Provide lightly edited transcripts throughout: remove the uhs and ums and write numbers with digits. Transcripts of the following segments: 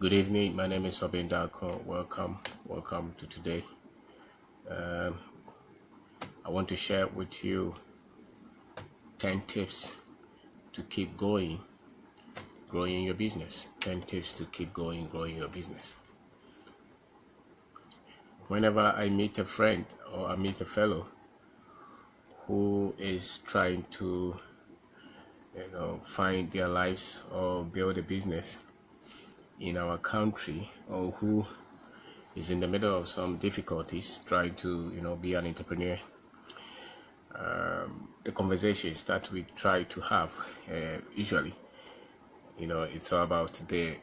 Good evening. My name is Kwabena. Welcome to today. Um, I want to share with you 10 tips to keep growing your business. 10 tips to keep growing your business. Whenever I meet a friend or I meet a fellow who is trying to, find their lives or build a business in our country, or who is in the middle of some difficulties trying to be an entrepreneur, the conversations that we try to have usually it's all about the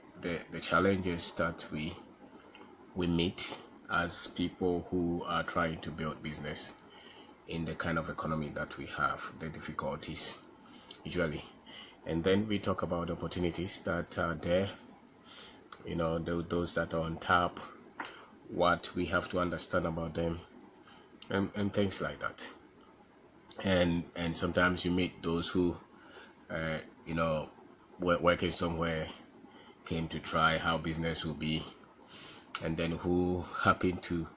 challenges that we meet as people who are trying to build business in the kind of economy that we have, the difficulties usually. And then we talk about opportunities that are there, those that are on top, what we have to understand about them, and things like that. And sometimes you meet those who working somewhere, came to try how business will be, and then who happen to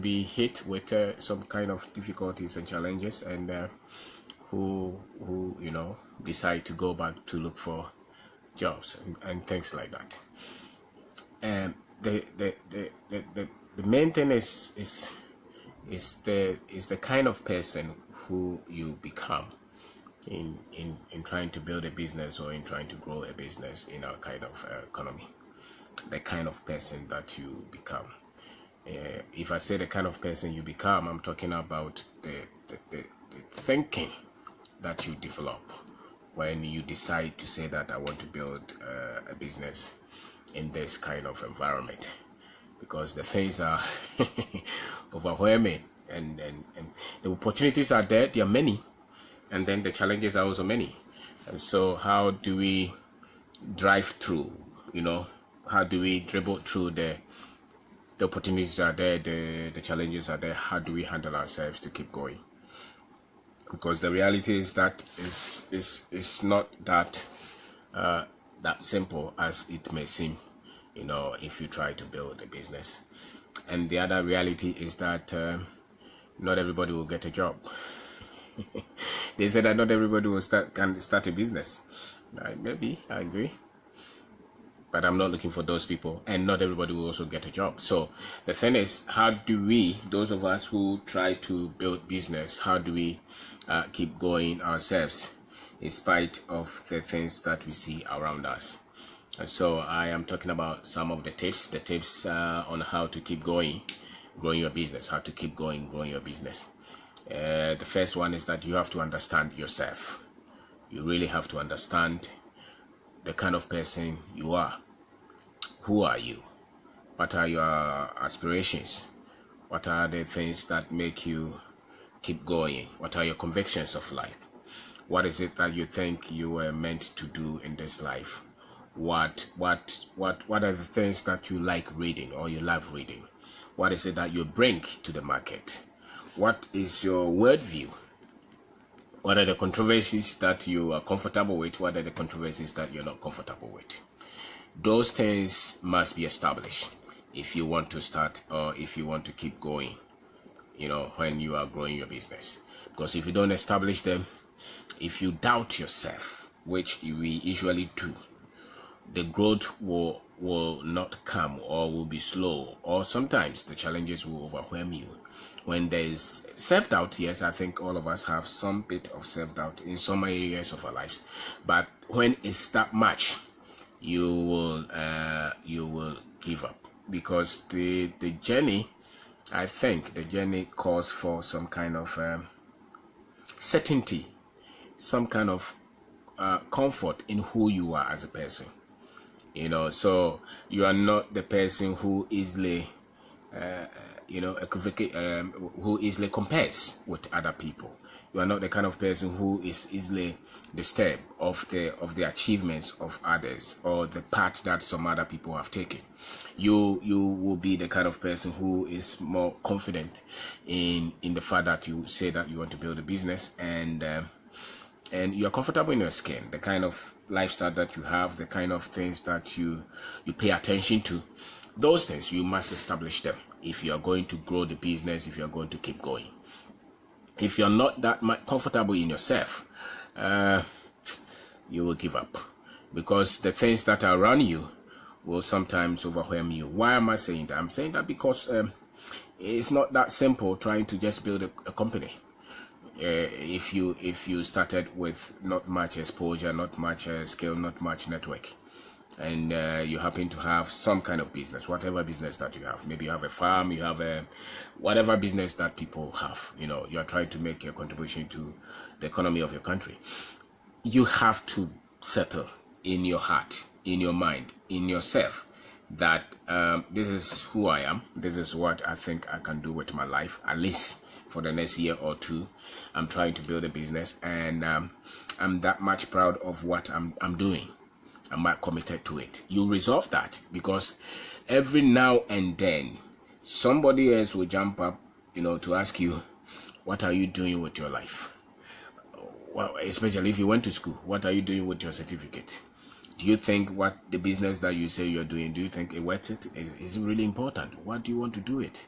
be hit with some kind of difficulties and challenges, and who decide to go back to look for jobs and things like that. And the main thing is the kind of person who you become in trying to build a business or in trying to grow a business in our kind of economy. The kind of person that you become. If I say the kind of person you become, I'm talking about the thinking that you develop when you decide to say that I want to build a business in this kind of environment, because the things are overwhelming, and the opportunities are there, there are many, and then the challenges are also many. And so how do we drive through, how do we dribble through the opportunities are there, the challenges are there? How do we handle ourselves to keep going? Because the reality is that is not that that simple as it may seem, if you try to build a business. And the other reality is that not everybody will get a job. They said that not everybody can start a business. Maybe I agree, but I'm not looking for those people, and not everybody will also get a job. So the thing is, how do we, those of us who try to build business, how do we keep going ourselves in spite of the things that we see around us? And so I am talking about some of the tips on how to keep growing your business, how to keep growing your business. The first one is that you have to understand yourself. You really have to understand the kind of person you are. Who are you? What are your aspirations? What are the things that make you keep going? What are your convictions of life? What is it that you think you were meant to do in this life? What are the things that you like reading or you love reading? What is it that you bring to the market? What is your worldview? What are the controversies that you are comfortable with? What are the controversies that you're not comfortable with? Those things must be established if you want to start, or if you want to keep going, when you are growing your business. Because if you don't establish them, if you doubt yourself, which we usually do, the growth will not come, or will be slow, or sometimes the challenges will overwhelm you. When there is self-doubt, yes, I think all of us have some bit of self-doubt in some areas of our lives, but when it's that much, you will give up, because the journey, I think the journey calls for some kind of certainty, some kind of comfort in who you are as a person. So you are not the person who easily who easily compares with other people. You are not the kind of person who is easily disturbed of the achievements of others, or the path that some other people have taken. You will be the kind of person who is more confident in the fact that you say that you want to build a business, and and you're comfortable in your skin, the kind of lifestyle that you have, the kind of things that you pay attention to, those things you must establish them if you are going to grow the business, if you are going to keep going. If you're not that much comfortable in yourself, you will give up, because the things that are around you will sometimes overwhelm you. Why am I saying that? I'm saying that because it's not that simple trying to just build a company. If you started with not much exposure, not much skill, not much network, and you happen to have some kind of business, whatever business that you have, maybe you have a farm, you have a whatever business that people have, you are trying to make a contribution to the economy of your country, you have to settle in your heart, in your mind, in yourself, that this is who I am, this is what I think I can do with my life, at least for the next year or two. I'm trying to build a business, and I'm that much proud of what I'm doing. I'm not committed to it. You resolve that, because every now and then somebody else will jump up, to ask you, what are you doing with your life? Well, especially if you went to school, what are you doing with your certificate? Do you think what the business that you say you're doing, do you think it worth it? Is it really important? What do you want to do it?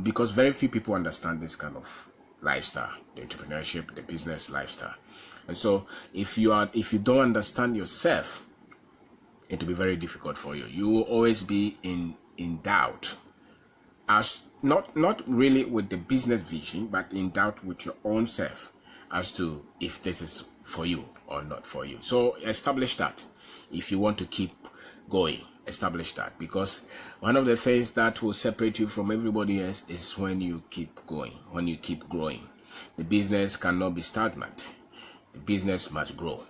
Because very few people understand this kind of lifestyle, the entrepreneurship, the business lifestyle. And so if you don't understand yourself, it will be very difficult for you. You will always be in doubt, as not really with the business vision, but in doubt with your own self as to if this is for you or not for you. So establish that. If you want to keep going, establish that, because one of the things that will separate you from everybody else is when you keep going, when you keep growing. The business cannot be stagnant. The business must grow,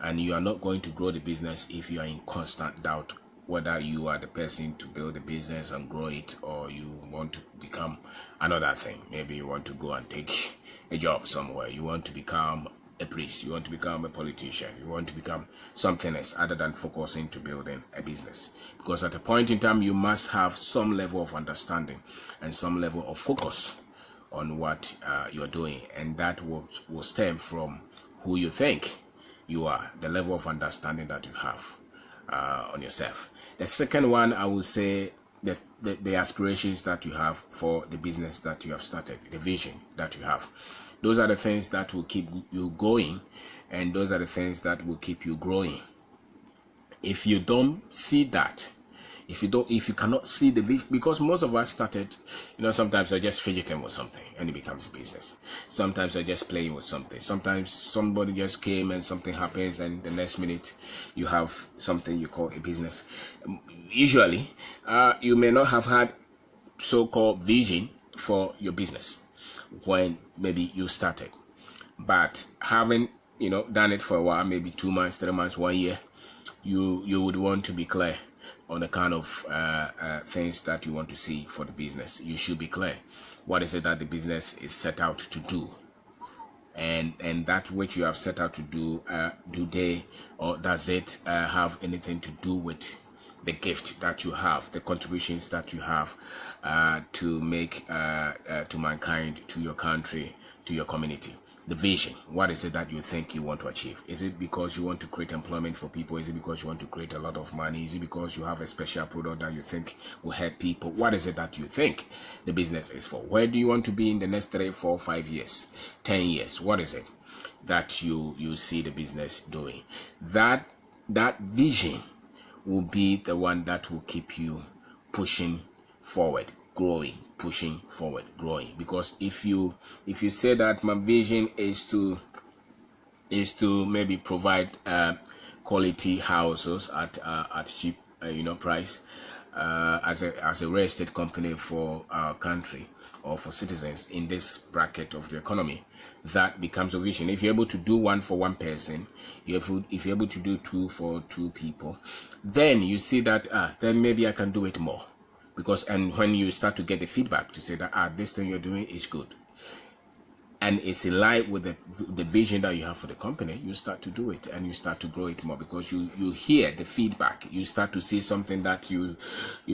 and you are not going to grow the business if you are in constant doubt whether you are the person to build the business and grow it, or you want to become another thing. Maybe you want to go and take a job somewhere, you want to become a priest, you want to become a politician, you want to become something else other than focusing to building a business. Because at a point in time, you must have some level of understanding and some level of focus on what you're doing, and that will stem from who you think you are, the level of understanding that you have on yourself. The second one, I would say, the aspirations that you have for the business that you have started, the vision that you have. Those are the things that will keep you going, and those are the things that will keep you growing. If you don't see that, if you cannot see the vision, because most of us started, sometimes they're just fidgeting with something and it becomes a business. Sometimes they're just playing with something. Sometimes somebody just came and something happens, and the next minute you have something you call a business. Usually, you may not have had so-called vision for your business when maybe you started, but having done it for a while, maybe 2 months, 3 months, 1 year, you would want to be clear on the kind of things that you want to see for the business. You should be clear. What is it that the business is set out to do? And that which you have set out to do, does it have anything to do with the gift that you have, the contributions that you have to make to mankind, to your country, to your community? The vision, what is it that you think you want to achieve? Is it because you want to create employment for people? Is it because you want to create a lot of money? Is it because you have a special product that you think will help people? What is it that you think the business is for? Where do you want to be in the next 3, 4, 5 years, 10 years? What is it that you see the business doing? That vision will be the one that will keep you pushing forward, growing, pushing forward, growing. Because if you say that my vision is to maybe provide quality houses at cheap price as a real estate company for our country or for citizens in this bracket of the economy, that becomes a vision. If you're able to do one for one person, if you're able to do 2 for 2 people, then you see that then maybe I can do it more. Because, and when you start to get the feedback to say that this thing you're doing is good, and it's in line with the vision that you have for the company, you start to do it and you start to grow it more, because you hear the feedback. You start to see something that you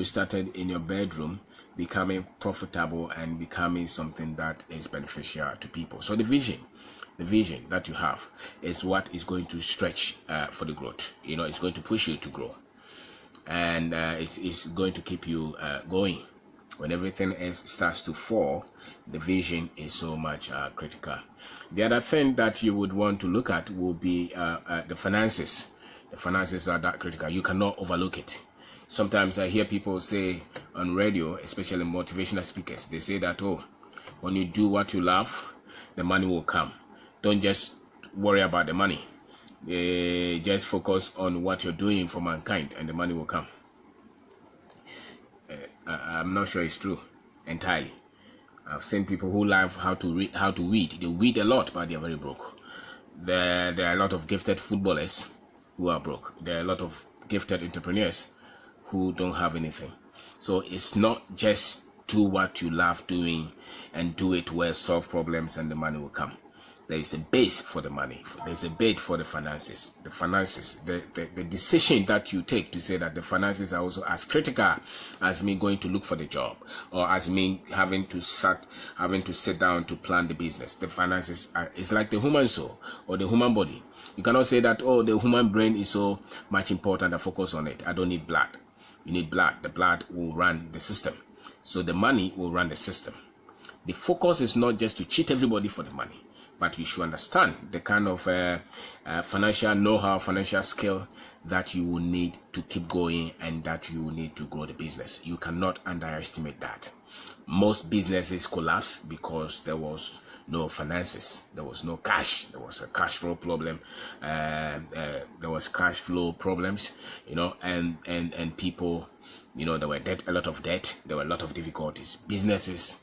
started in your bedroom becoming profitable and becoming something that is beneficial to people. So the vision that you have is what is going to stretch for the growth. It's going to push you to grow, and it's going to keep you going. When everything else starts to fall, the vision is so much critical. The other thing that you would want to look at will be the finances. The finances are that critical. You cannot overlook it. Sometimes I hear people say on radio, especially motivational speakers, they say that, oh, when you do what you love, the money will come. Don't just worry about the money. Just focus on what you're doing for mankind and the money will come. I'm not sure it's true entirely. I've seen people who love how to weed. They weed a lot, but they're very broke. There are a lot of gifted footballers who are broke. There are a lot of gifted entrepreneurs who don't have anything. So it's not just do what you love doing and do it well, solve problems, and the money will come. There is a base for the money. There's a base for the finances. The decision that you take to say that the finances are also as critical as me going to look for the job, or as me having to sit down to plan the business. The finances it's like the human soul or the human body. You cannot say that, oh, the human brain is so much important, I focus on it. I don't need blood. You need blood. The blood will run the system. So the money will run the system. The focus is not just to cheat everybody for the money, but you should understand the kind of financial know-how, financial skill that you will need to keep going and that you will need to grow the business. You cannot underestimate that. Most businesses collapse because there was no finances. There was no cash. There was a cash flow problem. There was cash flow problems, and people, there were a lot of debt. There were a lot of difficulties. Businesses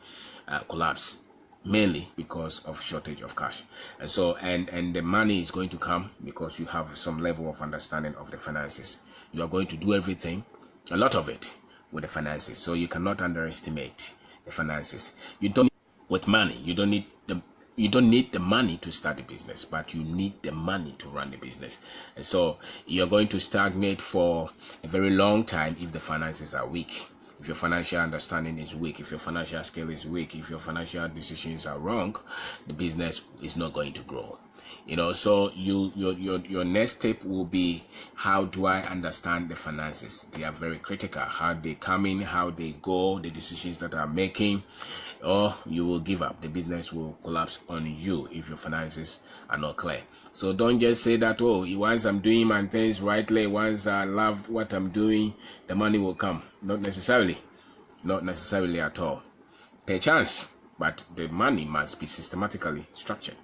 collapse mainly because of shortage of cash. And so and the money is going to come because you have some level of understanding of the finances. You are going to do everything, a lot of it, with the finances. So you cannot underestimate the finances. You don't with money. You don't need the money to start the business, but you need the money to run the business. And so you're going to stagnate for a very long time if the finances are weak. If your financial understanding is weak, if your financial skill is weak, if your financial decisions are wrong, the business is not going to grow. So your next step will be, how do I understand the finances? They are very critical. How they come in, how they go, the decisions that I'm making, or you will give up. The business will collapse on you if your finances are not clear. So don't just say that, oh, once I'm doing my things rightly, once I love what I'm doing, the money will come. Not necessarily at all. Per chance, but the money must be systematically structured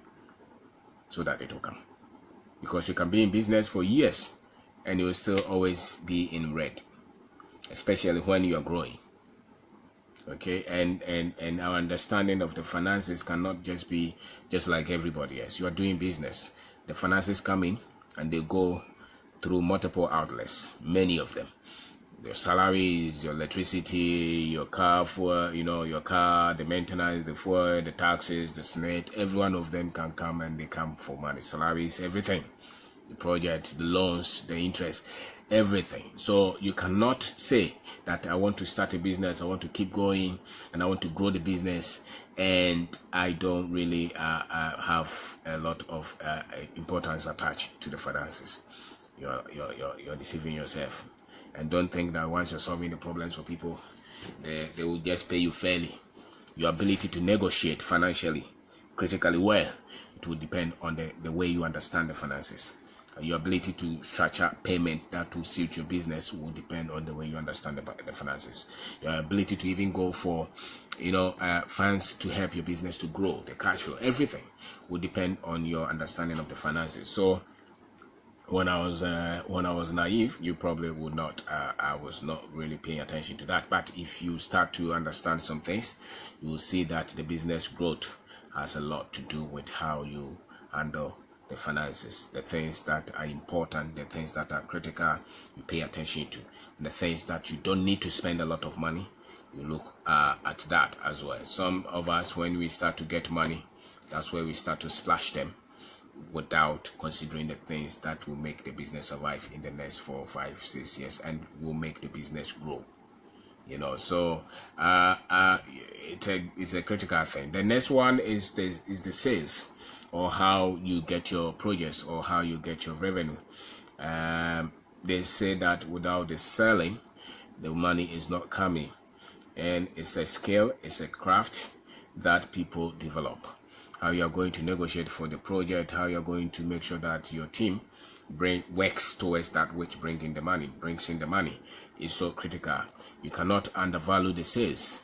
so that it will come. Because you can be in business for years and you will still always be in red, especially when you are growing. Okay, and our understanding of the finances cannot just be just like everybody else. You are doing business. The finances come in and they go through multiple outlets, many of them. Your salaries, your electricity, your car fuel, your car, the maintenance, the fuel, the taxes, the SNET, every one of them can come and they come for money. Salaries, everything. The project, the loans, the interest, everything. So you cannot say that I want to start a business, I want to keep going, and I want to grow the business, and I don't really have a lot of importance attached to the finances. You're deceiving yourself. And don't think that once you're solving the problems for people, they will just pay you fairly. Your ability to negotiate financially, critically well, it will depend on the way you understand the finances. Your ability to structure payment that will suit your business will depend on the way you understand the finances. Your ability to even go for, funds to help your business to grow, the cash flow, everything will depend on your understanding of the finances. So when I was naive, you probably would not. I was not really paying attention to that. But if you start to understand some things, you will see that the business growth has a lot to do with how you handle the finances. The things that are important, the things that are critical, you pay attention to. And the things that you don't need to spend a lot of money, you look at that as well. Some of us, when we start to get money, That's where we start to splash them without considering the things that will make the business survive in the next 4, 5, 6 years and will make the business grow. So it's a critical thing. The next one is the sales, or how you get your projects, or how you get your revenue. They say that without the selling, the money is not coming, and it's a skill, it's a craft that people develop. How you are going to negotiate for the project, how you are going to make sure that your team works towards that which brings in the money is so critical. You cannot undervalue the sales,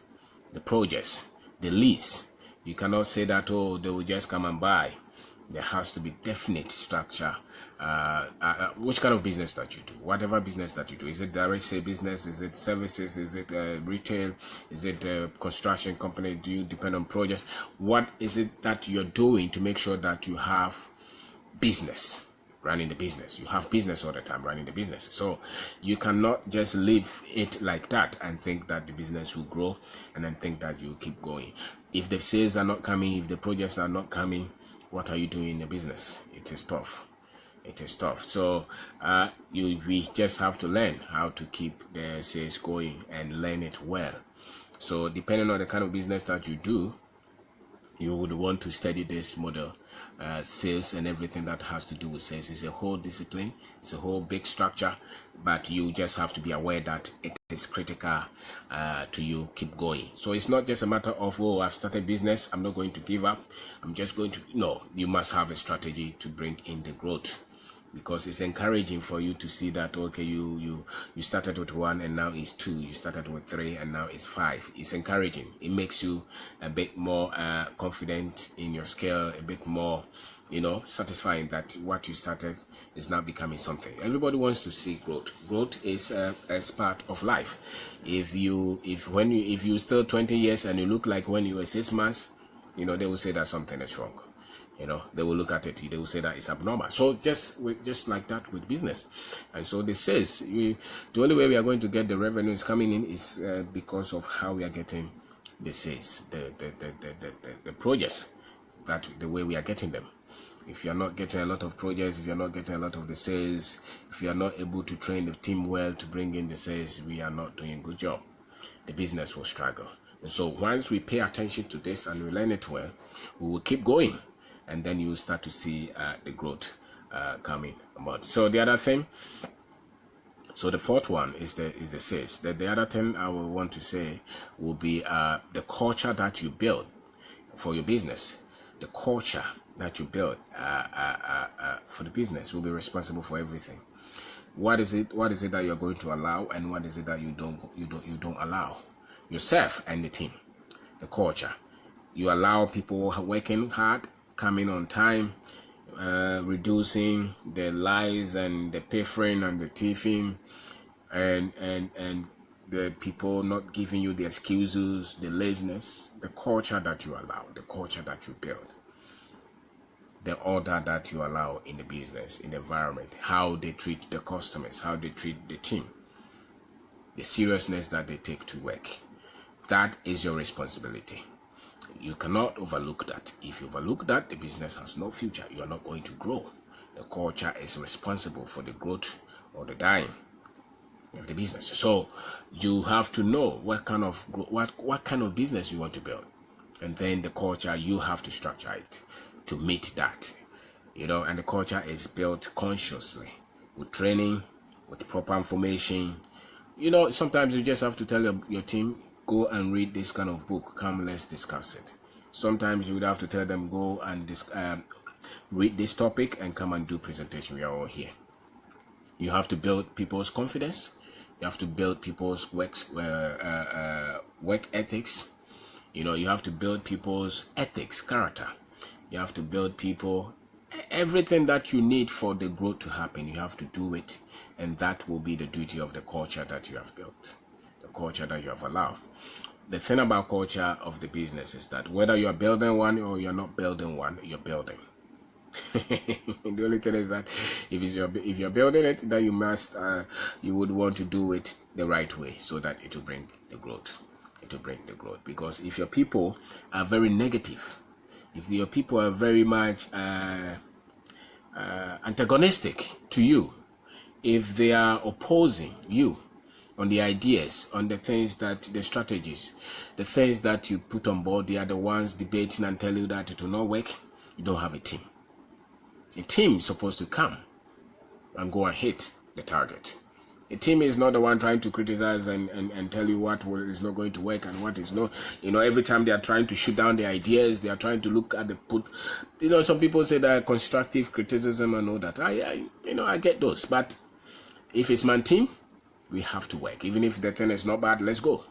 the projects, the lease. You cannot say that, they will just come and buy. There has to be definite structure. Which kind of business that you do, whatever business that you do, is it direct sale business, is it services, is it retail, is it a construction company, do you depend on projects? What is it that you're doing to make sure that you have business running the business? You have business all the time running the business. So you cannot just leave it like that and think that the business will grow and then think that you keep going. If the sales are not coming, if the projects are not coming, what are you doing in the business? It is tough. So we just have to learn how to keep the sales going and learn it well. So depending on the kind of business that you do, you would want to study this model. Sales and everything that has to do with sales is a whole discipline, it's a whole big structure, but you just have to be aware that it is critical to you keep going. So it's not just a matter of, I've started business, I'm not going to give up, I'm just going to, no, you must have a strategy to bring in the growth, because it's encouraging for you to see that, okay, you started with 1 and now it's 2, you started with 3 and now it's 5. It's encouraging. It makes you a bit more confident in your skill, a bit more satisfying that what you started is now becoming something. Everybody wants to see growth is part of life. If you still 20 years and you look like when you were 6 months, they will say that something is wrong. They will look at it, they will say that it's abnormal. So just like that with business. And so this says the only way we are going to get the revenues coming in is because of how we are getting the sales, the projects, that the way we are getting them. If you are not getting a lot of projects, if you are not getting a lot of the sales, if you are not able to train the team well to bring in the sales, we are not doing a good job. The business will struggle. And so once we pay attention to this and we learn it well, we will keep going. And then you start to see the growth coming about. So the other thing, so the fourth one is the sales. The other thing I will want to say will be the culture that you build for your business. The culture that you build for the business will be responsible for everything. What is it that you're going to allow, and what is it that you don't allow? Yourself and the team. The culture. You allow people working hard, coming on time, reducing the lies and the pilfering and the thieving, and the people not giving you the excuses, the laziness. The culture that you allow, the culture that you build, the order that you allow in the business, in the environment, how they treat the customers, how they treat the team, the seriousness that they take to work. That is your responsibility. You cannot overlook that. If you overlook that, the business has no future. You are not going to grow. The culture is responsible for the growth or the dying of the business. So you have to know what kind of business you want to build, and then the culture, you have to structure it to meet that. And the culture is built consciously with training, with proper information. Sometimes you just have to tell your team, go and read this kind of book, come, let's discuss it. Sometimes you would have to tell them, go and read this topic and come and do presentation. We are all here. You have to build people's confidence. You have to build people's work ethics. You have to build people's ethics, character. You have to build people, everything that you need for the growth to happen. You have to do it, and that will be the duty of the culture that you have built, the culture that you have allowed. The thing about culture of the business is that whether you are building one or you're not building one, you're building. The only thing is that if you're building it, then you would want to do it the right way, so that it will bring the growth. Because if your people are very negative, if your people are very much antagonistic to you, if they are opposing you on the ideas, on the things that, the strategies, the things that you put on board, they are the ones debating and tell you that it will not work, you don't have a team. A team is supposed to come and go and hit the target. A team is not the one trying to criticize and tell you what is not going to work and what is not. Every time they are trying to shoot down the ideas, they are trying to look at the put. Some people say that constructive criticism and all that. I get those. But if it's my team, we have to work. Even if the thing is not bad, let's go.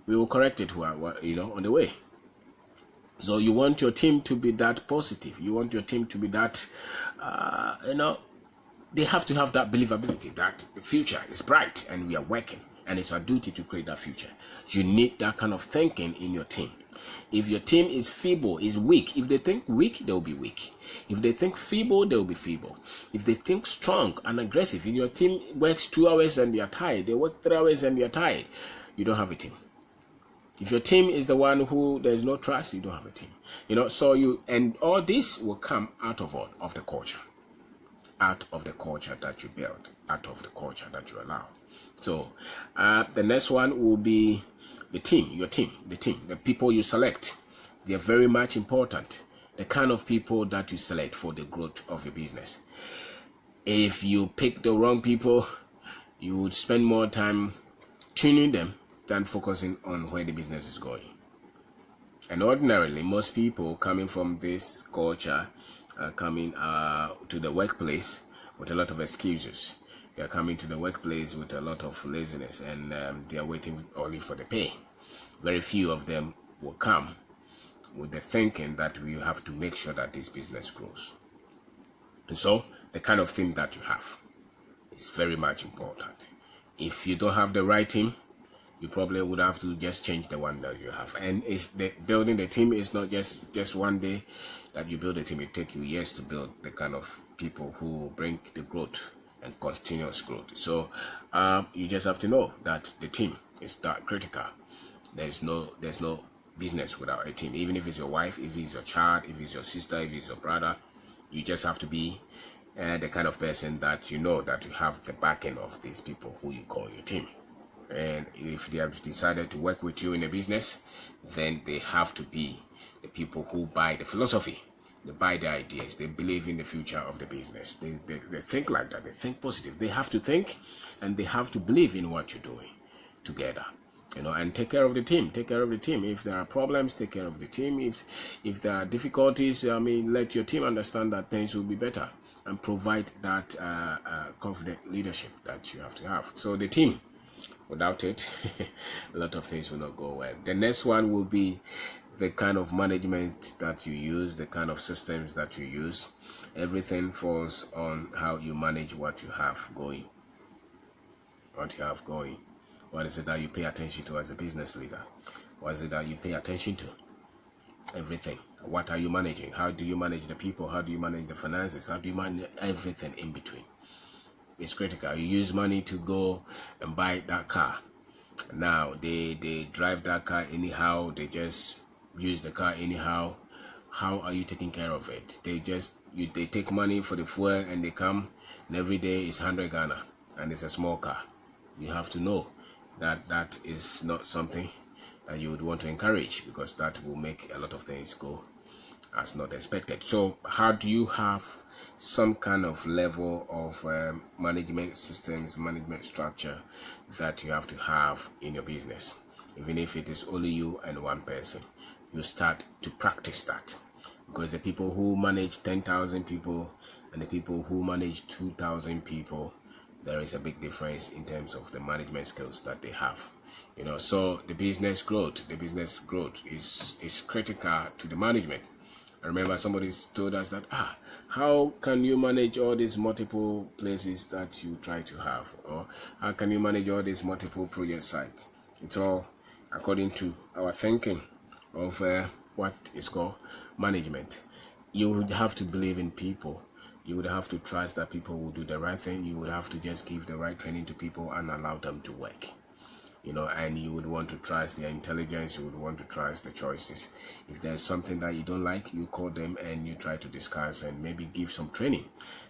We will correct it, on the way. So you want your team to be that positive. You want your team to be that, they have to have that believability that the future is bright and we are working and it's our duty to create that future. You need that kind of thinking in your team. If your team is feeble, is weak, if they think weak, they'll be weak. If they think feeble, they'll be feeble. If they think strong and aggressive, if your team works 2 hours and they are tired, they work 3 hours and they are tired, you don't have a team. If your team is the one who there's no trust, you don't have a team. And all this will come out of what? Of the culture. Out of the culture that you build, out of the culture that you allow. So the next one will be the team, your team, the people you select. They are very much important. The kind of people that you select for the growth of your business. If you pick the wrong people, you would spend more time tuning them than focusing on where the business is going. And ordinarily, most people coming from this culture are coming to the workplace with a lot of excuses. They are coming to the workplace with a lot of laziness, and they are waiting only for the pay. Very few of them will come with the thinking that we have to make sure that this business grows. And so the kind of team that you have is very much important. If you don't have the right team, you probably would have to just change the one that you have. And building the team is not just one day that you build a team. It takes you years to build the kind of people who bring the growth and continuous growth. So you just have to know that the team is that critical. There's no business without a team. Even if it's your wife, if it's your child, if it's your sister, if it's your brother, you just have to be the kind of person that you know that you have the backing of these people who you call your team. And if they have decided to work with you in a business, then they have to be the people who buy the philosophy, they buy the ideas, they believe in the future of the business. They think like that, they think positive. They have to think and they have to believe in what you're doing together. And take care of the team. Take care of the team. If there are problems, take care of the team. If there are difficulties, let your team understand that things will be better and provide that confident leadership that you have to have. So the team, without it, a lot of things will not go well. The next one will be the kind of management that you use, the kind of systems that you use. Everything falls on how you manage what you have going. What is it that you pay attention to as a business leader? What is it that you pay attention to? Everything. What are you managing? How do you manage the people? How do you manage the finances? How do you manage everything in between? It's critical. You use money to go and buy that car. Now they drive that car anyhow. They just use the car anyhow. How are you taking care of it? They take money for the fuel and they come, and every day is 100 Ghana and it's a small car. You have to know that is not something that you would want to encourage, because that will make a lot of things go as not expected. So how do you have some kind of level of management systems, management structure that you have to have in your business? Even if it is only you and one person, you start to practice that, because the people who manage 10,000 people and the people who manage 2,000 people, there is a big difference in terms of the management skills that they have. So the business growth is critical to the management. I remember somebody told us that how can you manage all these multiple places that you try to have, or how can you manage all these multiple project sites? It's all according to our thinking of what is called management. You would have to believe in people. You would have to trust that people will do the right thing. You would have to just give the right training to people and allow them to work. and you would want to trust their intelligence, you would want to trust the choices. If there's something that you don't like, you call them and you try to discuss and maybe give some training.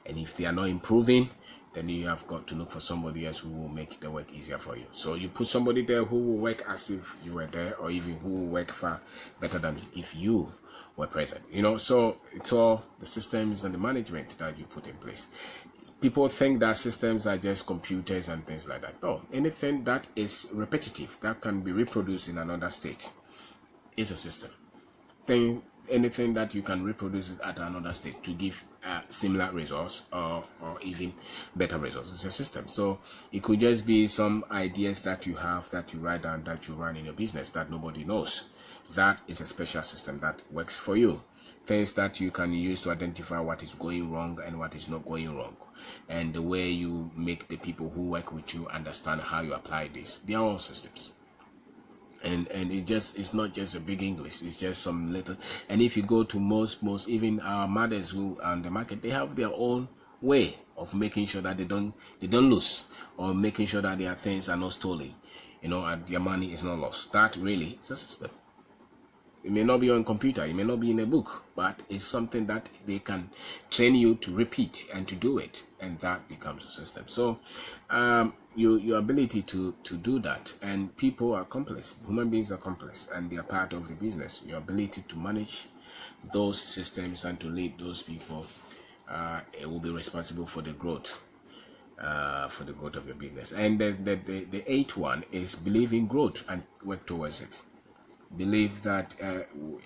And if they are not improving, then you have got to look for somebody else who will make the work easier for you. So you put somebody there who will work as if you were there, or even who will work far better than if you were present. So it's all the systems and the management that you put in place. People think that systems are just computers and things like that. No, anything that is repetitive, that can be reproduced in another state, is a system. Anything that you can reproduce at another state to give similar results or even better results is a system. So it could just be some ideas that you have, that you write down, that you run in your business that nobody knows. That is a special system that works for you. Things that you can use to identify what is going wrong and what is not going wrong, and the way you make the people who work with you understand how you apply this. They are all systems. And it's not just a big English, it's just some little. And if you go to most even our mothers who are on the market, they have their own way of making sure that they don't lose, or making sure that their things are not stolen, and their money is not lost. That really is a system. It may not be on computer, it may not be in a book, but it's something that they can train you to repeat and to do it, and that becomes a system. So your ability to do that, and people are complex, human beings are complex, and they are part of the business. Your ability to manage those systems and to lead those people, it will be responsible for the growth of your business. And the eighth one is believe in growth and work towards it. Believe that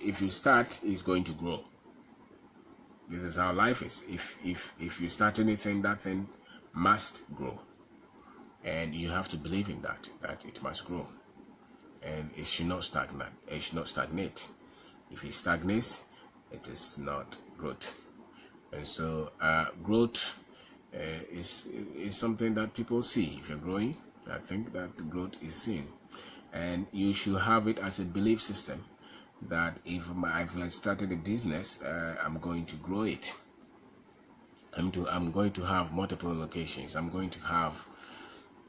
if you start, it's going to grow. This is how life is. If you start anything, that thing must grow, and you have to believe in that it must grow, and it should not stagnate. If it stagnates, it is not growth. And so growth is something that people see. If you're growing, I think that growth is seen. And you should have it as a belief system that if I've started a business, I'm going to grow it. I'm going to have multiple locations. I'm going to have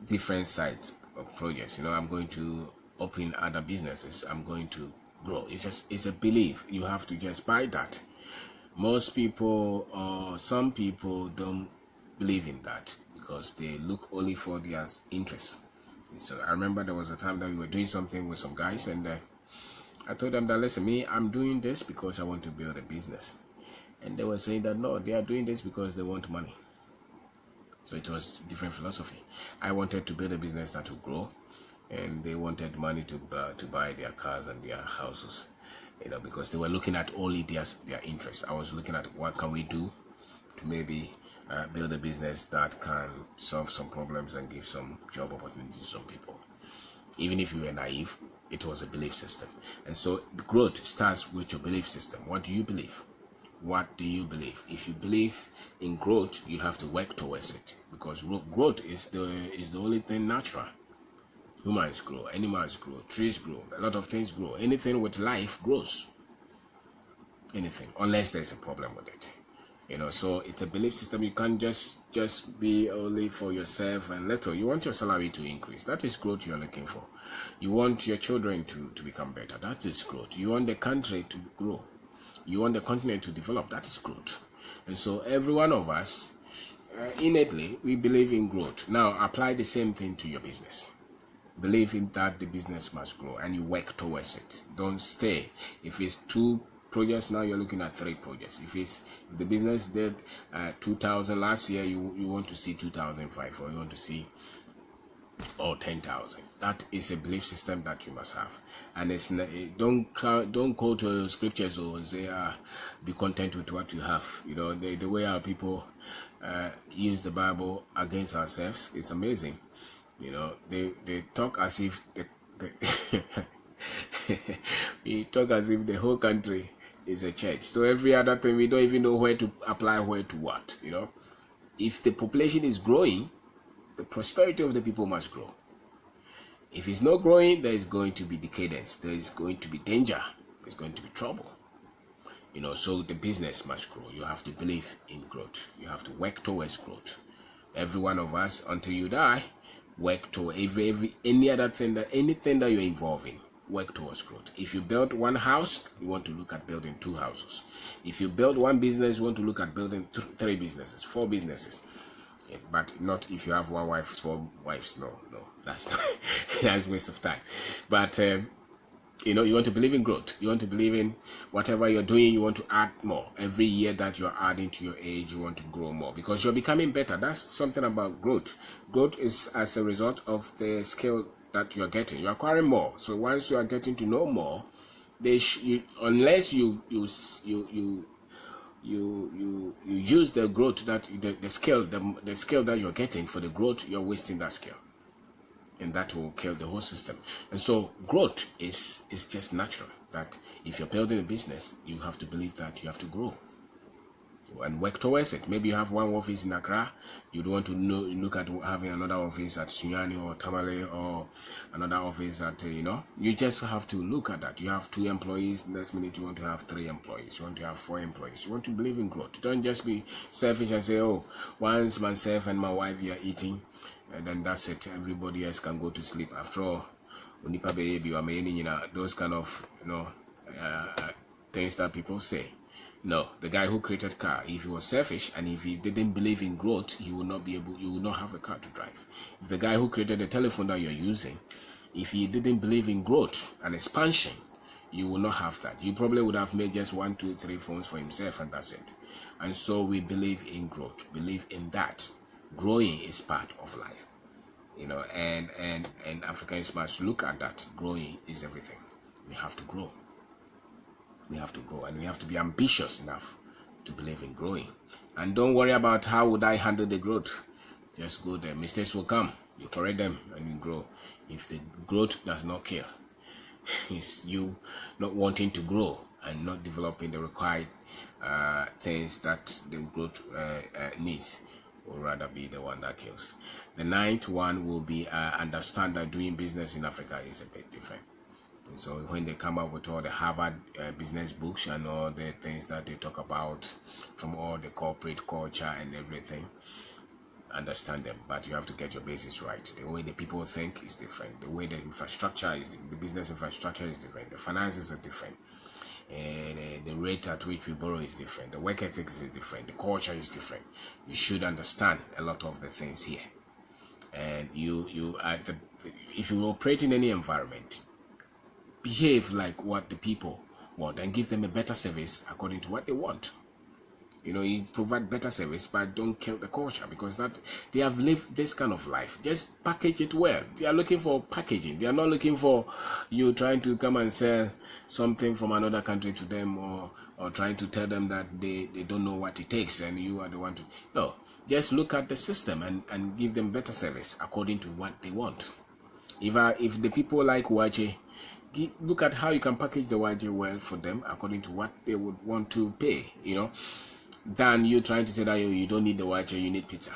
different sites of projects. I'm going to open other businesses. I'm going to grow. It's a belief. You have to just buy that. Most people, or some people, don't believe in that because they look only for their interests. So I remember there was a time that we were doing something with some guys, and I told them that, listen, I'm doing this because I want to build a business. And they were saying that no, they are doing this because they want money. So it was different philosophy. I wanted to build a business that would grow, and they wanted money to buy their cars and their houses, because they were looking at only their interests. I was looking at what can we do to maybe build a business that can solve some problems and give some job opportunities to some people. Even if you were naive, it was a belief system. And so growth starts with your belief system. What do you believe? What do you believe? If you believe in growth, you have to work towards it, because growth is the only thing natural. Humans grow, animals grow, trees grow, a lot of things grow. Anything with life grows. Anything, unless there's a problem with it. So it's a belief system. You can't just be only for yourself and little. You want your salary to increase. That is growth you're looking for. You want your children to become better. That is growth. You want the country to grow. You want the continent to develop. That is growth. And so every one of us, innately, we believe in growth. Now apply the same thing to your business. Believe in that the business must grow, and you work towards it. Don't stay. If it's 2 projects, now you're looking at 3 projects. If the business did 2,000 last year, you want to see 2,005, or you want to see 10,000. That is a belief system that you must have. And it's don't quote scriptures and say be content with what you have. The way our people use the Bible against ourselves is amazing. They talk as if we talk as if the whole country is a church. So every other thing, we don't even know where to apply where to what. If the population is growing, the prosperity of the people must grow. If it's not growing, there is going to be decadence. There is going to be danger. There's going to be trouble. So the business must grow. You have to believe in growth. You have to work towards growth. Every one of us, until you die, work toward any other thing, that anything that you're involved in, work towards growth. If you build one house, you want to look at building 2 houses. If you build one business, you want to look at building 3 businesses, 4 businesses. But not if you have 1 wife, 4 wives. No, that's not, that's waste of time. But you want to believe in growth. You want to believe in whatever you're doing. You want to add more. Every year that you're adding to your age, you want to grow more because you're becoming better. That's something about growth. Growth is as a result of the skill that you're getting. You're acquiring more. So once you are getting to know more, unless you use the growth that the skill that you're getting for the growth, you're wasting that skill. And that will kill the whole system. And so growth is just natural. That if you're building a business, you have to believe that you have to grow and work towards it. Maybe you have 1 office in Accra. You don't want to look at having another office at Sunyani or Tamale or another office at you just have to look at that. You have 2 employees. Next minute you want to have 3 employees. You want to have 4 employees. You want to believe in growth. Don't just be selfish and say, oh, once myself and my wife we are eating, and then that's it. Everybody else can go to sleep. After all, those kind of things that people say. No, the guy who created car, if he was selfish and if he didn't believe in growth, he would not have a car to drive. If the guy who created the telephone that you're using, if he didn't believe in growth and expansion, you will not have that. You probably would have made just 1, 2, 3 phones for himself and that's it. And so we believe in growth. Believe in that. Growing is part of life, and Africans must look at that. Growing is everything. We have to grow. We have to grow, and we have to be ambitious enough to believe in growing. And don't worry about how would I handle the growth. Just go there. Mistakes will come. You correct them and you grow. If the growth does not kill, it's you not wanting to grow and not developing the required things that the growth needs, will rather be the one that kills. The 9th one will be understand that doing business in Africa is a bit different. And so when they come up with all the Harvard business books and all the things that they talk about from all the corporate culture and everything, understand them, but you have to get your basis right. The way the people think is different. The way the business infrastructure is different. The finances are different. And the rate at which we borrow is different. The work ethic is different. The culture is different. You should understand a lot of the things here. And if you operate in any environment, behave like what the people want and give them a better service according to what they want. You provide better service, but don't kill the culture, because that they have lived this kind of life. Just package it well. They are looking for packaging. They are not looking for you trying to come and sell something from another country to them, or trying to tell them that they don't know what it takes and you are the one to. No, just look at the system and give them better service according to what they want. If the people like waje, look at how you can package the waje well for them according to what they would want to pay, than you trying to say that you don't need the waje, you need pizza,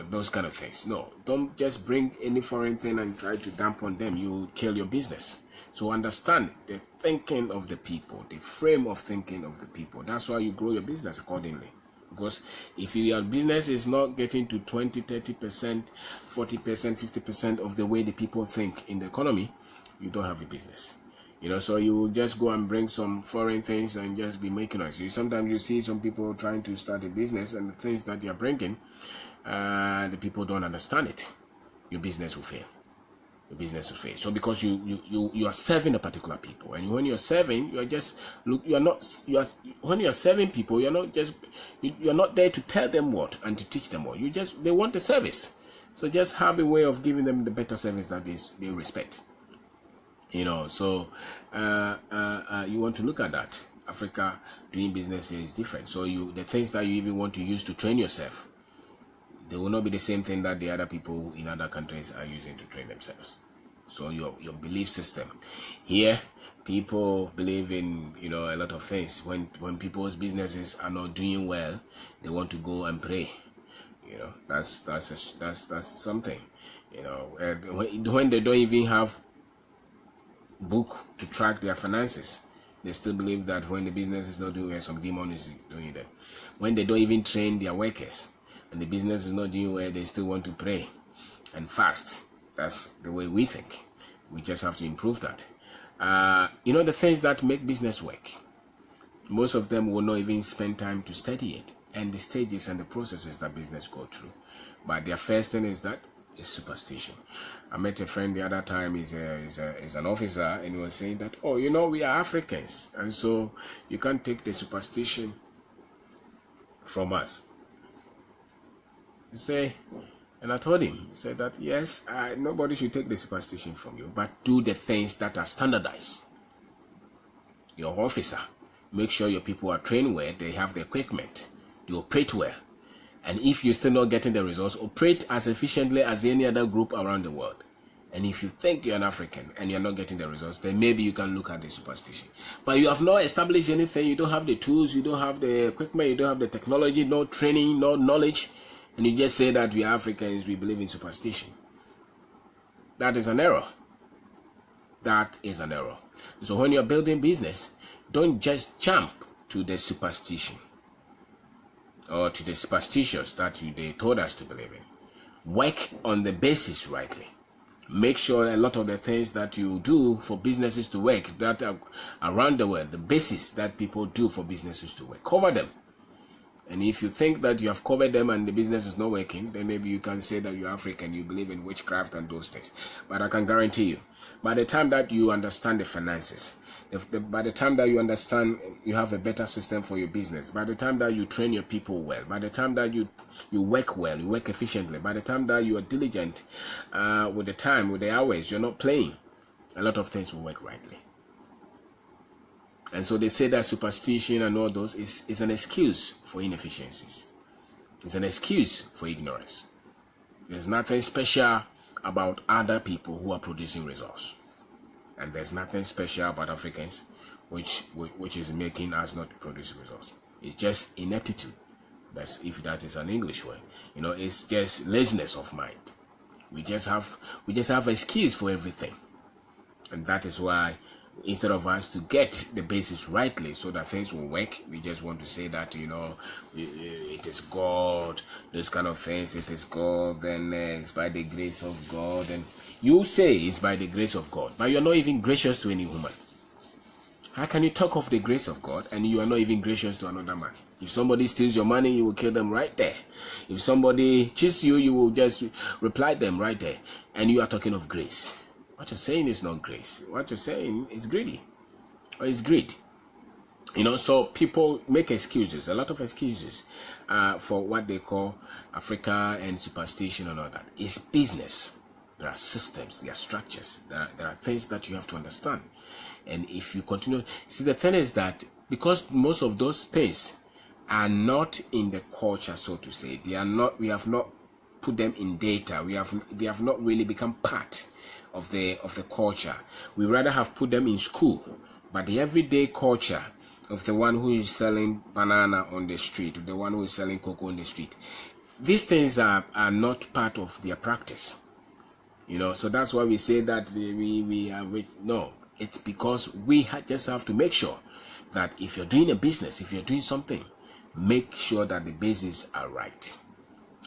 those kind of things. No, don't just bring any foreign thing and try to dump on them. You kill your business. So understand the thinking of the people, the frame of thinking of the people. That's why you grow your business accordingly. Because if your business is not getting to 20, 30%, 40%, 50% of the way the people think in the economy, you don't have a business. So you will just go and bring some foreign things and just be making noise. Sometimes you see some people trying to start a business, and the things that they are bringing, the people don't understand it. Your business will fail. So because you are serving a particular people, and when you're serving, when you're serving people, you're not there to tell them what and to teach them what. They want the service. So just have a way of giving them the better service that they respect. So you want to look at that. Africa doing business here is different. So the things that you even want to use to train yourself, they will not be the same thing that the other people in other countries are using to train themselves. So your belief system here, people believe in a lot of things. When people's businesses are not doing well, they want to go and pray. That's something. When they don't even have book to track their finances, they still believe that when the business is not doing well, some demon is doing them. When they don't even train their workers and the business is not doing well, they still want to pray. and fast. That's the way we think. We just have to improve that. The things that make business work, most of them will not even spend time to study it and the stages and the processes that business go through. But their first thing is superstition. I met a friend the other time. He's an officer, and he was saying that, we are Africans, and so you can't take the superstition from us. And I told him, he said that yes, nobody should take the superstition from you, but do the things that are standardized. Your officer, make sure your people are trained well, they have the equipment, they operate well. And if you're still not getting the results, operate as efficiently as any other group around the world. And if you think you're an African and you're not getting the results, then maybe you can look at the superstition. But you have not established anything, you don't have the tools, you don't have the equipment, you don't have the technology, no training, no knowledge, and you just say that we are Africans, we believe in superstition. That is an error. That is an error. So when you're building business, don't just jump to the superstition or to the superstitions that they told us to believe in. Work on the basis rightly. Make sure a lot of the things that you do for businesses to work, that are around the world, the basis that people do for businesses to work, cover them. And if you think that you have covered them and the business is not working, then maybe you can say that you're African, you believe in witchcraft and those things. But I can guarantee you, by the time that you understand the finances, by the time that you understand, you have a better system for your business, by the time that you train your people well, by the time that you work well, you work efficiently, by the time that you are diligent with the time, with the hours, you're not playing, a lot of things will work rightly. And so they say that superstition and all those is an excuse for inefficiencies. It's an excuse for ignorance. There's nothing special about other people who are producing results. And there's nothing special about Africans which is making us not produce results. It's just ineptitude. That's, if that is an English word. It's just laziness of mind. We just have excuse for everything. And that is why, instead of us to get the basis rightly so that things will work, we just want to say that it is God, those kind of things. It is God, then it's by the grace of God. And you say it's by the grace of God, but you're not even gracious to any woman. How can you talk of the grace of God and you are not even gracious to another man? If somebody steals your money, you will kill them right there. If somebody cheats you, you will just reply them right there. And you are talking of grace. What you're saying is not grace. What you're saying is greedy, or is greed. So people make excuses, a lot of excuses, for what they call Africa and superstition and all that. It's business. There are systems, there are structures, there are things that you have to understand. And if you continue, see, the thing is that because most of those things are not in the culture, so to say, they are not. We have not put them in data. They have not really become part of the culture. We rather have put them in school, but the everyday culture of the one who is selling banana on the street, the one who is selling cocoa on the street, these things are not part of their practice. So that's why we say that no, it's because we just have to make sure that if you're doing a business, if you're doing something, make sure that the bases are right.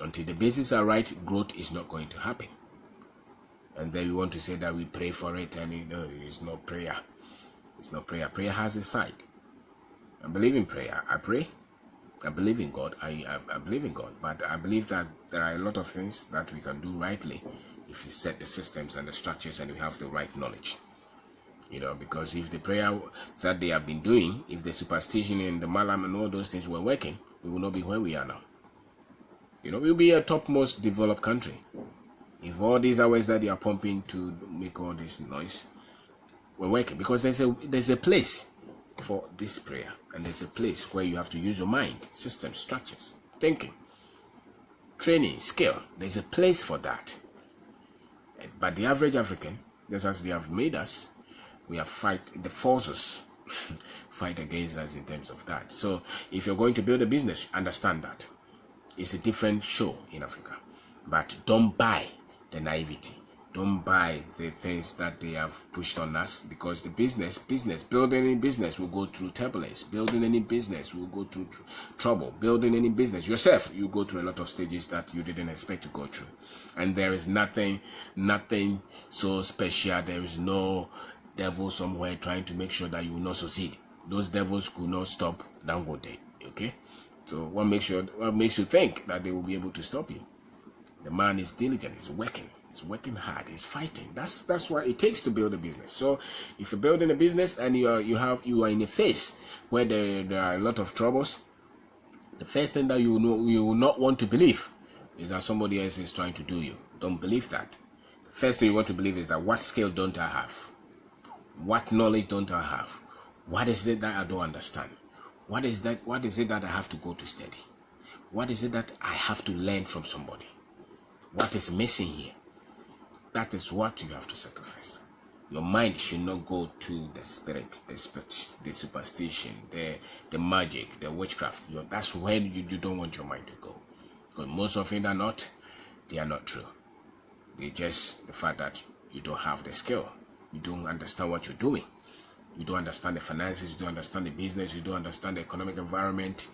Until the bases are right, growth is not going to happen. And then we want to say that we pray for it, and it's not prayer. It's not prayer. Prayer has a side. I believe in prayer. I pray. I believe in God. I believe in God. But I believe that there are a lot of things that we can do rightly if we set the systems and the structures and we have the right knowledge. Because if the prayer that they have been doing, if the superstition and the malam and all those things were working, we will not be where we are now. We'll be a topmost developed country. If all these hours that they are pumping to make all this noise were working, because there's a place for this prayer, and there's a place where you have to use your mind, systems, structures, thinking, training, skill. There's a place for that. But the average African, just as they have made us, we have the forces fight against us in terms of that. So if you're going to build a business, understand that it's a different show in Africa. But don't buy the naivety. Don't buy the things that they have pushed on us, because the business, building any business will go through turbulence. Building any business will go through trouble. Building any business yourself, you go through a lot of stages that you didn't expect to go through. And there is nothing so special. There is no devil somewhere trying to make sure that you will not succeed. Those devils could not stop Dangote. Okay, so what makes you think that they will be able to stop you? The man is diligent. He's working hard. He's fighting. That's what it takes to build a business. So if you're building a business and you are in a phase where there are a lot of troubles, the first thing that you will not want to believe is that somebody else is trying to do you. Don't believe that. First thing you want to believe is that, what skill don't I have? What knowledge don't I have? What is it that I don't understand? What is it that I have to go to study? What is it that I have to learn from somebody? What is missing here? That is what you have to settle first. Your mind should not go to the spirit, the superstition, the magic, the witchcraft. That's when you don't want your mind to go. Because most of it they are not true. They're just the fact that you don't have the skill. You don't understand what you're doing. You don't understand the finances, you don't understand the business, you don't understand the economic environment,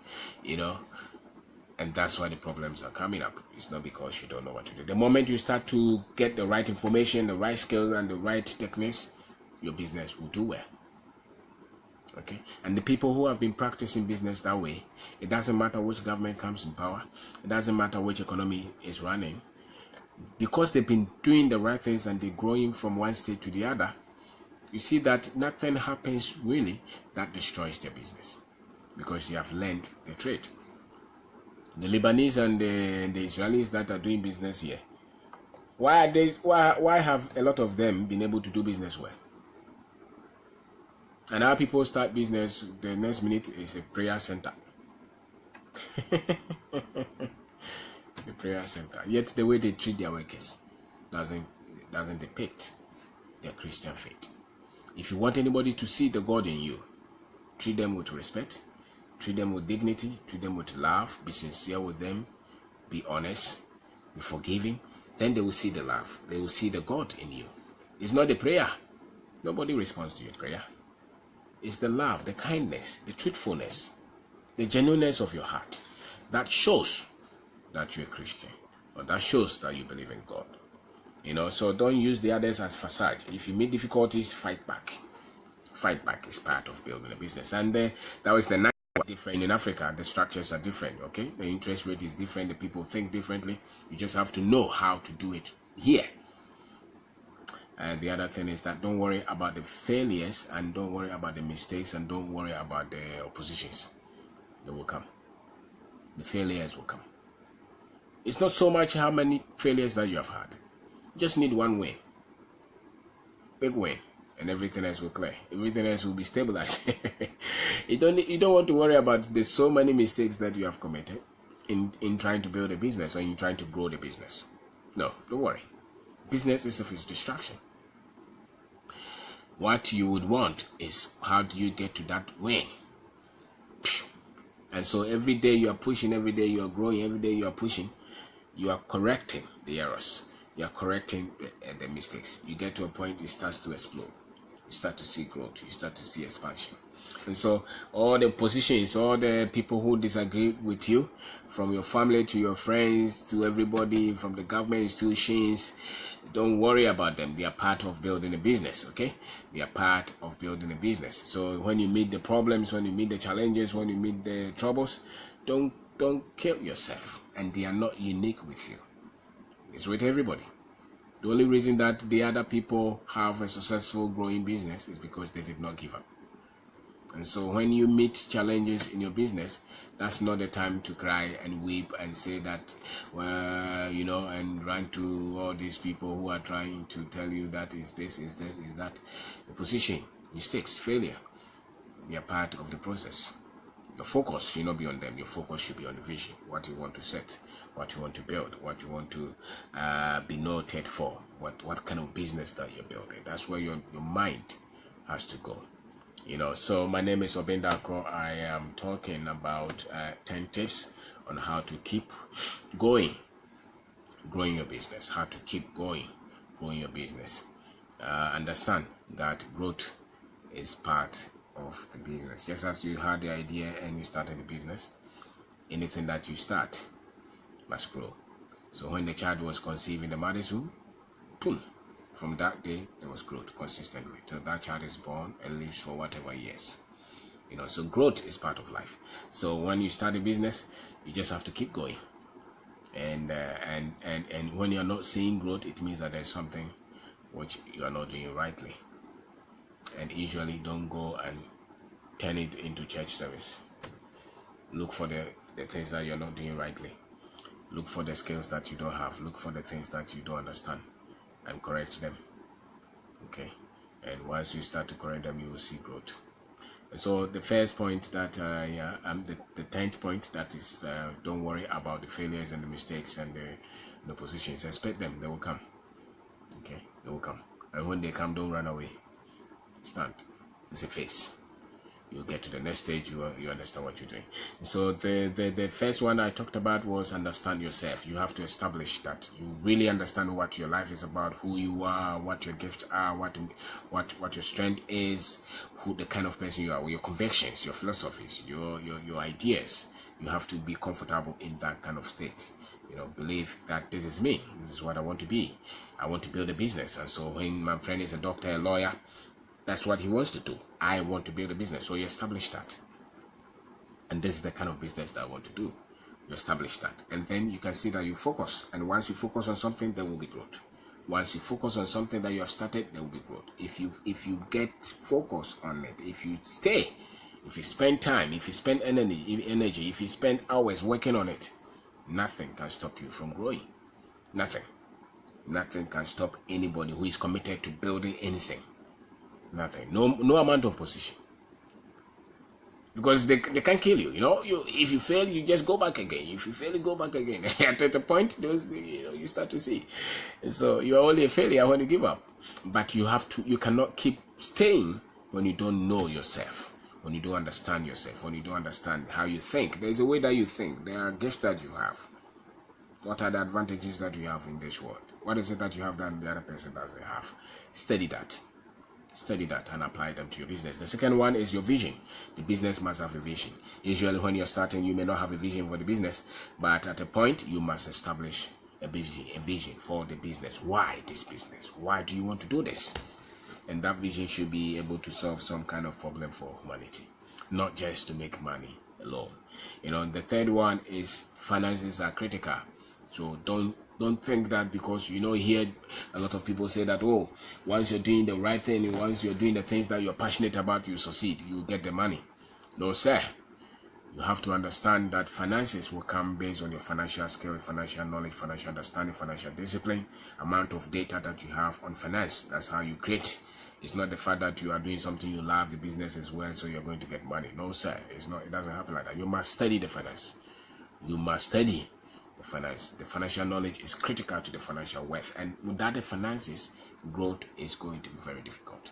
and that's why the problems are coming up. It's not because you don't know what to do. The moment you start to get the right information, the right skills, and the right techniques, your business will do well. Okay? And the people who have been practicing business that way, it doesn't matter which government comes in power, it doesn't matter which economy is running, because they've been doing the right things and they're growing from one state to the other. You see that nothing happens really that destroys their business, because they have learned the trade. The Lebanese and the Israelis that are doing business here, why have a lot of them been able to do business well? And our people start business, the next minute is a prayer center. It's a prayer center. Yet the way they treat their workers doesn't depict their Christian faith. If you want anybody to see the God in you, treat them with respect, treat them with dignity, treat them with love, be sincere with them, be honest, be forgiving. Then they will see the love. They will see the God in you. It's not the prayer. Nobody responds to your prayer. It's the love, the kindness, the truthfulness, the genuineness of your heart that shows that you're a Christian, or that shows that you believe in God. So don't use the others as facade. If you meet difficulties, fight back. Fight back is part of building a business. And that was the nice different in Africa. The structures are different. Okay, the interest rate is different. The people think differently. You just have to know how to do it here. And the other thing is that don't worry about the failures, and don't worry about the mistakes, and don't worry about the oppositions. They will come. The failures will come. It's not so much how many failures that you have had. You just need one win. Big win. And everything else will clear. Everything else will be stabilized. You don't want to worry about the so many mistakes that you have committed in trying to build a business or in trying to grow the business. No, don't worry. Business itself is distraction. What you would want is, how do you get to that win? And so every day you are pushing, every day you are growing, every day you are pushing, you are correcting the errors. You are correcting the mistakes. You get to a point, it starts to explode. You start to see growth. You start to see expansion. And so all the positions, all the people who disagree with you, from your family to your friends to everybody, from the government institutions, don't worry about them. They are part of building a business, okay? They are part of building a business. So when you meet the problems, when you meet the challenges, when you meet the troubles, don't kill yourself. And they are not unique with you. It's with everybody. The only reason that the other people have a successful growing business is because they did not give up. And so when you meet challenges in your business, that's not the time to cry and weep and say that, well, and run to all these people who are trying to tell you that is this, is that. The position, mistakes, failure, they are part of the process. Your focus should not be on them. Your focus should be on the vision, what you want to set, what you want to build, what you want to be noted for, what kind of business that you're building. That's where your mind has to go. So my name is Kwabena. I am talking about 10 tips on how to keep growing your business, how to keep going, growing your business. Understand that growth is part of the business. Just as you had the idea and you started the business, anything that you start must grow. So when the child was conceived in the mother's womb, boom, from that day there was growth consistently till that child is born and lives for whatever years. So growth is part of life. So when you start a business, you just have to keep going. And when you're not seeing growth, it means that there's something which you are not doing rightly. And usually don't go and turn it into church service. Look for the things that you're not doing rightly. Look for the skills that you don't have. Look for the things that you don't understand and correct them. Okay? And once you start to correct them, you will see growth. So the first point that the 10th point, that is, don't worry about the failures and the mistakes and the positions. Expect them. They will come. Okay? They will come. And when they come, don't run away. Stand. It's a phase. You get to the next stage, you understand what you're doing. So the first one I talked about was understand yourself. You have to establish that you really understand what your life is about, who you are, what your gifts are, what your strength is, who the kind of person you are, your convictions, your philosophies, your ideas. You have to be comfortable in that kind of state. Believe that this is me. This is what I want to be. I want to build a business. And so when my friend is a doctor, a lawyer, that's what he wants to do. I want to build a business. So you establish that. And this is the kind of business that I want to do. You establish that. And then you can see that you focus. And once you focus on something, there will be growth. Once you focus on something that you have started, there will be growth. If you get focus on it, if you stay, if you spend time, if you spend energy, if you spend hours working on it, nothing can stop you from growing. Nothing. Nothing can stop anybody who is committed to building anything. Nothing. No amount of position. Because they can't kill you. If you fail, you just go back again. If you fail, you go back again. At a point, you start to see. So you are only a failure when you give up. But you cannot keep staying when you don't know yourself, when you don't understand yourself, when you don't understand how you think. There's a way that you think. There are gifts that you have. What are the advantages that you have in this world? What is it that you have that the other person doesn't have? Study that. Study that and apply them to your business. The second one is your vision. The business must have a vision. Usually when you're starting, you may not have a vision for the business, but at a point you must establish a vision for the business. Why this business? Why do you want to do this? And that vision should be able to solve some kind of problem for humanity, not just to make money alone. The third one is finances are critical. So don't think that because hear a lot of people say that, oh, once you're doing the right thing, once you're doing the things that you're passionate about, you succeed, you get the money. No, sir. You have to understand that finances will come based on your financial skill, financial knowledge, financial understanding, financial discipline, amount of data that you have on finance. That's how you create. It's not the fact that you are doing something you love, the business is well, so you're going to get money. No, sir. It's not. It doesn't happen like that. You must study the finance. You must study finance. The financial knowledge is critical to the financial wealth, and without the finances, growth is going to be very difficult.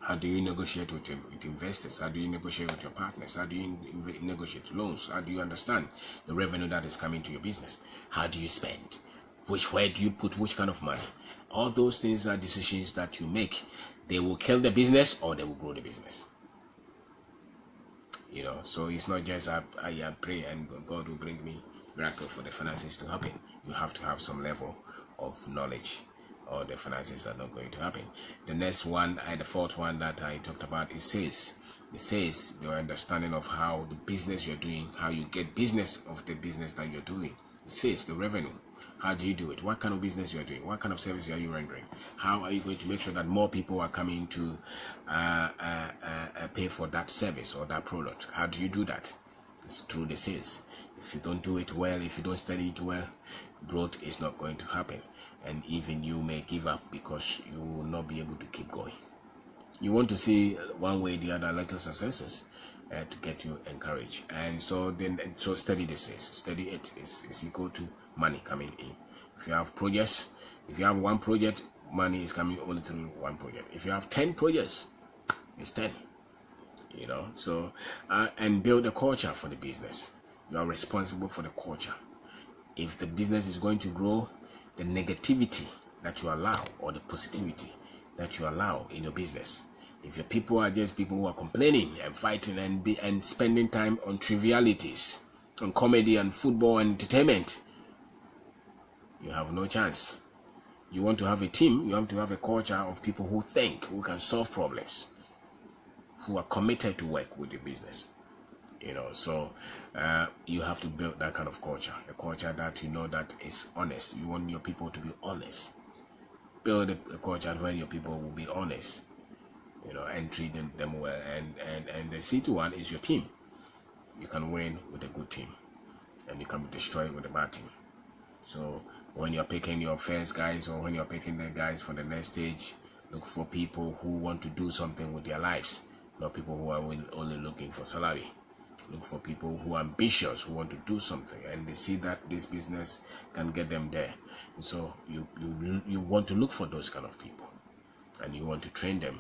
How do you negotiate with investors? How do you negotiate with your partners? How do you negotiate loans? How do you understand the revenue that is coming to your business? How do you spend? Where do you put which kind of money? All those things are decisions that you make. They will kill the business or they will grow the business. So it's not just I pray and God will bring me miracle for the finances to happen. You have to have some level of knowledge, or the finances are not going to happen. The next one, the fourth one that I talked about is sales. The sales, the understanding of how the business you're doing, how you get business of the business that you're doing. The sales, the revenue. How do you do it? What kind of business you are doing? What kind of service are you rendering? How are you going to make sure that more people are coming to pay for that service or that product? How do you do that? It's through the sales. If you don't do it well, if you don't study it well, growth is not going to happen. And even you may give up because you will not be able to keep going. You want to see one way or the other little successes to get you encouraged. And so study the sales. Study it is equal to money coming in. If you have projects, if you have one project, money is coming only through one project. If you have 10 projects, it's 10. So and build a culture for the business. You are responsible for the culture. If the business is going to grow, the negativity that you allow, or the positivity that you allow in your business. If your people are just people who are complaining and fighting and spending time on trivialities, on comedy and football and entertainment, you have no chance. You want to have a team, you have to have a culture of people who think, who can solve problems, who are committed to work with the business. So you have to build that kind of culture, a culture that that is honest. You want your people to be honest. Build a culture where your people will be honest, and treat them well. And the C to one is your team. You can win with a good team, and you can be destroyed with a bad team. So when you're picking your first guys, or when you're picking the guys for the next stage, look for people who want to do something with their lives, not people who are only looking for salary. Look for people who are ambitious, who want to do something, and they see that this business can get them there. And so you want to look for those kind of people, and you want to train them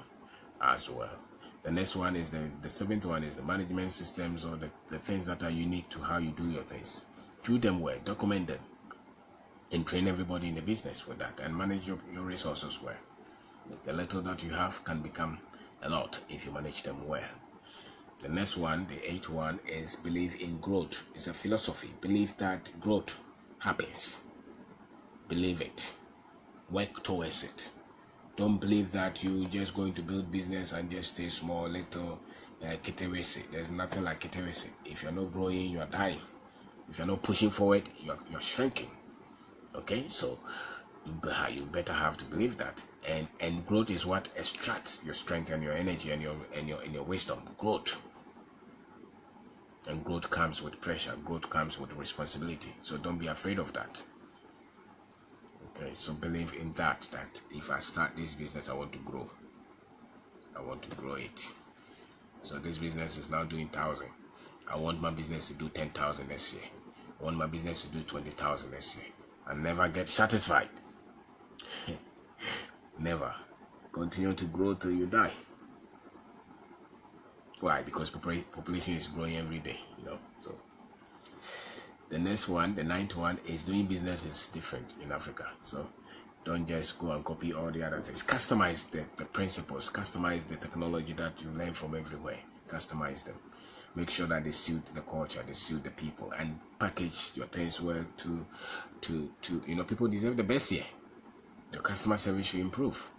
as well. The next one is the seventh one is the management systems, or the things that are unique to how you do your things. Do them well, document them, and train everybody in the business with that, and manage your resources well. The little that you have can become a lot if you manage them well. The next one, the eighth one, is believe in growth. It's a philosophy. Believe that growth happens. Believe it. Work towards it. Don't believe that you're just going to build business and just stay small, little, kitewesi. There's nothing like kitewesi. If you're not growing, you are dying. If you're not pushing forward, you're shrinking. Okay, so you better have to believe that. And growth is what extracts your strength and your energy and your wisdom. Growth. And growth comes with pressure. Growth comes with responsibility. So don't be afraid of that. Okay, so believe in that if I start this business, I want to grow. I want to grow it. So this business is now doing 1,000. I want my business to do 10,000 this year. I want my business to do 20,000 this year. And never get satisfied. Never. Continue to grow till you die. Why? Because population is growing every day, So the next one, the ninth one, is doing business is different in Africa. So don't just go and copy all the other things. Customize the principles, customize the technology that you learn from everywhere. Customize them. Make sure that they suit the culture, they suit the people, and package your things well to people deserve the best here. Your customer service should improve.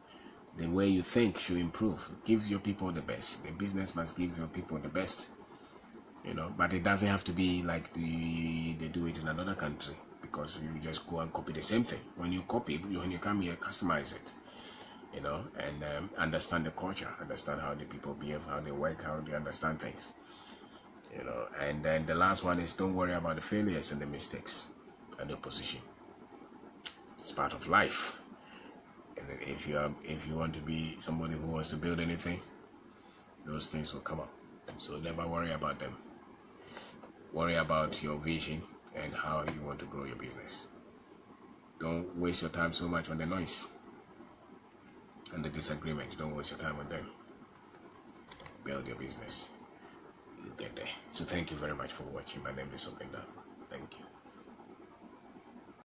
The way you think should improve. Give your people the best. The business must give your people the best. But it doesn't have to be like they do it in another country, because you just go and copy the same thing. When you copy, when you come here, customize it. And understand the culture, understand how the people behave, how they work, how they understand things. And then the last one is don't worry about the failures and the mistakes and the opposition. It's part of life. And if you want to be somebody who wants to build anything, those things will come up. So never worry about them. Worry about your vision and how you want to grow your business. Don't waste your time so much on the noise and the disagreement. Don't waste your time on them. Build your business. You get there. So thank you very much for watching. My name is Kwabena. Thank you.